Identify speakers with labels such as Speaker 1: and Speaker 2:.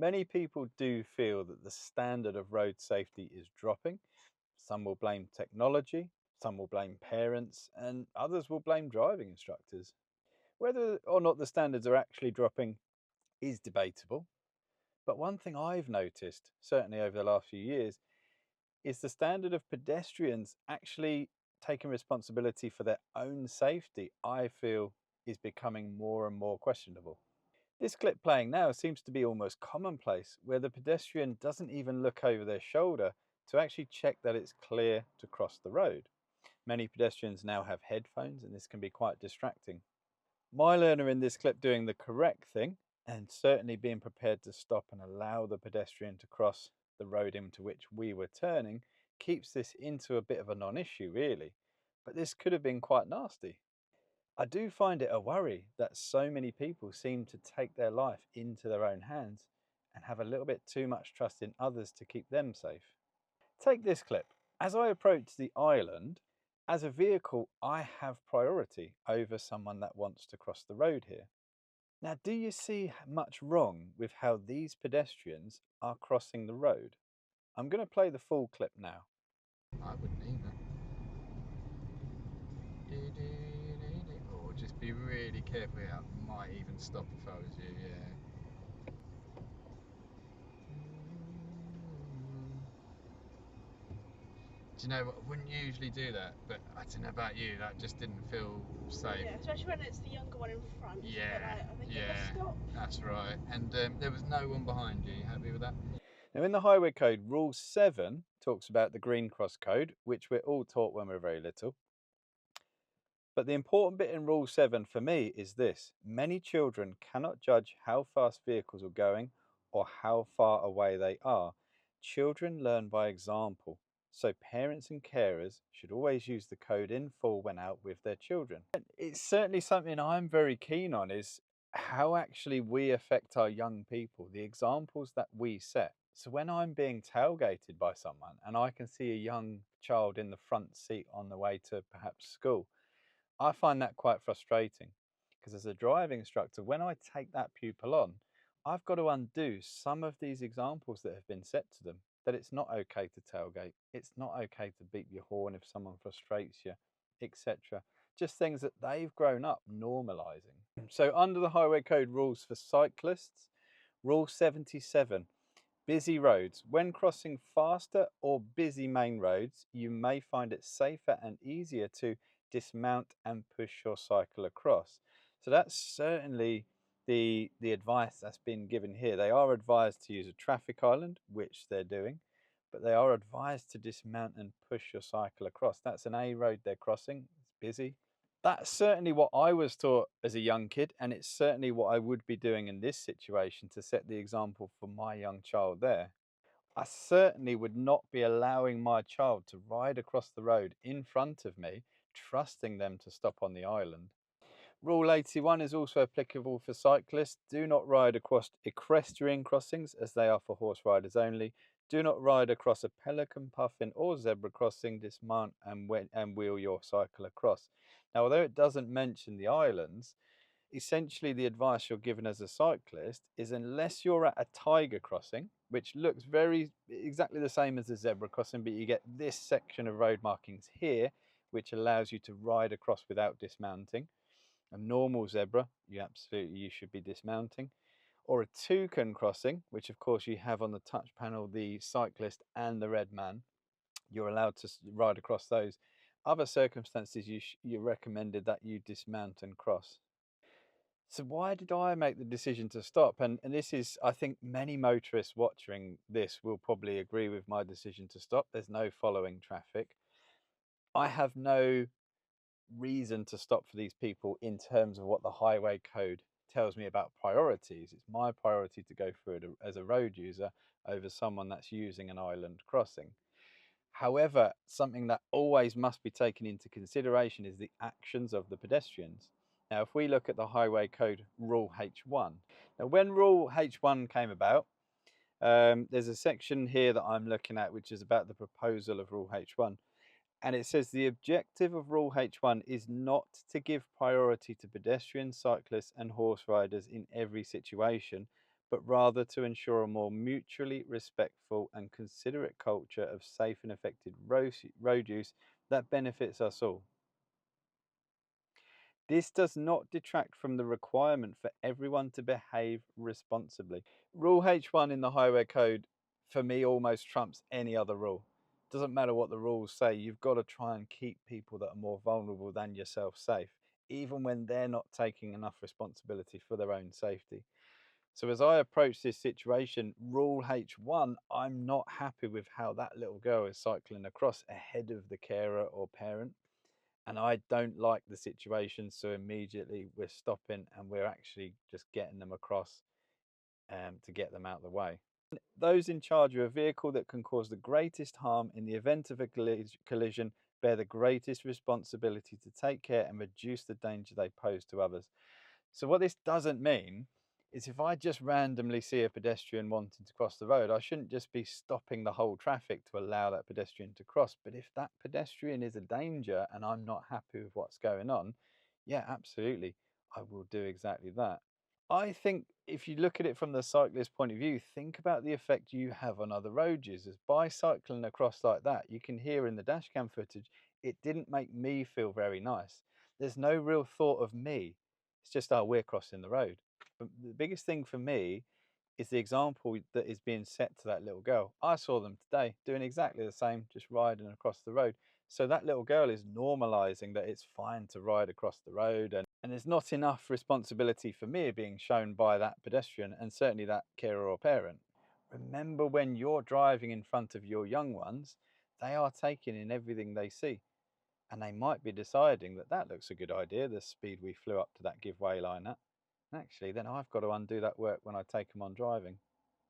Speaker 1: Many people do feel that the standard of road safety is dropping. Some will blame technology, some will blame parents, and others will blame driving instructors. Whether or not the standards are actually dropping is debatable. But one thing I've noticed, certainly over the last few years, is the standard of pedestrians actually taking responsibility for their own safety, I feel, is becoming more and more questionable. This clip playing now seems to be almost commonplace, where the pedestrian doesn't even look over their shoulder to actually check that it's clear to cross the road. Many pedestrians now have headphones, and this can be quite distracting. My learner in this clip doing the correct thing, and certainly being prepared to stop and allow the pedestrian to cross the road into which we were turning, keeps this into a bit of a non-issue really. But this could have been quite nasty. I do find it a worry that so many people seem to take their life into their own hands and have a little bit too much trust in others to keep them safe. Take this clip. As I approach the island, as a vehicle, I have priority over someone that wants to cross the road here. Now, do you see much wrong with how these pedestrians are crossing the road? I'm going to play the full clip now.
Speaker 2: I wouldn't either. Or just be really careful. I might even stop if I was you, yeah. Do you know what? I wouldn't usually do that, but I don't know about you, that just didn't feel safe.
Speaker 3: Yeah, especially when it's the younger one in front.
Speaker 2: Yeah,
Speaker 3: I think
Speaker 2: yeah,
Speaker 3: stop.
Speaker 2: that's right. And there was no one behind you. You happy with that?
Speaker 1: Now, in the highway code, rule 7 talks about the green cross code, which we're all taught when we're very little. But the important bit in rule 7 for me is this: many children cannot judge how fast vehicles are going or how far away they are. Children learn by example, so parents and carers should always use the code in full when out with their children. It's certainly something I'm very keen on, is how actually we affect our young people, the examples that we set. So when I'm being tailgated by someone and I can see a young child in the front seat on the way to perhaps school, I find that quite frustrating, because as a driving instructor, when I take that pupil on, I've got to undo some of these examples that have been set to them, that it's not okay to tailgate, it's not okay to beep your horn if someone frustrates you, etc. Just things that they've grown up normalizing. So under the highway code rules for cyclists, rule 77, busy roads. When crossing faster or busy main roads, you may find it safer and easier to dismount and push your cycle across. So that's certainly the advice that's been given here. They are advised to use a traffic island, which they're doing, but they are advised to dismount and push your cycle across. That's an A road they're crossing. It's busy. That's certainly what I was taught as a young kid, and it's certainly what I would be doing in this situation to set the example for my young child there. I certainly would not be allowing my child to ride across the road in front of me, trusting them to stop on the island. Rule 81 is also applicable for cyclists. Do not ride across equestrian crossings, as they are for horse riders only. Do not ride across a pelican, puffin or zebra crossing. Dismount and wheel your cycle across. Now, although it doesn't mention the islands, essentially the advice you're given as a cyclist is, unless you're at a tiger crossing, which looks very exactly the same as a zebra crossing, but you get this section of road markings here, which allows you to ride across without dismounting. A normal zebra, you should be dismounting. Or a toucan crossing, which of course you have on the touch panel the cyclist and the red man, you're allowed to ride across those. Other circumstances, you're recommended that you dismount and cross. So why did I make the decision to stop? And this is, I think many motorists watching this will probably agree with my decision to stop. There's no following traffic. I have no reason to stop for these people in terms of what the highway code tells me about priorities. It's my priority to go through it as a road user over someone that's using an island crossing. However, something that always must be taken into consideration is the actions of the pedestrians. Now, if we look at the highway code rule H1, now when rule H1 came about, there's a section here that I'm looking at which is about the proposal of rule H1. And it says the objective of rule H1 is not to give priority to pedestrians, cyclists and horse riders in every situation, but rather to ensure a more mutually respectful and considerate culture of safe and effective road use that benefits us all. This does not detract from the requirement for everyone to behave responsibly. Rule H1 in the Highway Code, for me, almost trumps any other rule. Doesn't matter what the rules say, you've got to try and keep people that are more vulnerable than yourself safe, even when they're not taking enough responsibility for their own safety. So as I approach this situation, Rule H1, I'm not happy with how that little girl is cycling across ahead of the carer or parent. And I don't like the situation, so immediately we're stopping and we're actually just getting them across to get them out of the way. Those in charge of a vehicle that can cause the greatest harm in the event of a collision bear the greatest responsibility to take care and reduce the danger they pose to others. So what this doesn't mean is if I just randomly see a pedestrian wanting to cross the road, I shouldn't just be stopping the whole traffic to allow that pedestrian to cross. But if that pedestrian is a danger and I'm not happy with what's going on, yeah, absolutely, I will do exactly that. I think if you look at it from the cyclist point of view, think about the effect you have on other road users. By cycling across like that, you can hear in the dashcam footage, it didn't make me feel very nice. There's no real thought of me. It's just, oh, we're crossing the road. But the biggest thing for me is the example that is being set to that little girl. I saw them today doing exactly the same, just riding across the road. So that little girl is normalizing that it's fine to ride across the road, and there's not enough responsibility for me being shown by that pedestrian and certainly that carer or parent. Remember, when you're driving in front of your young ones, they are taking in everything they see. And they might be deciding that that looks a good idea, the speed we flew up to that give way line at. And actually, then I've got to undo that work when I take them on driving.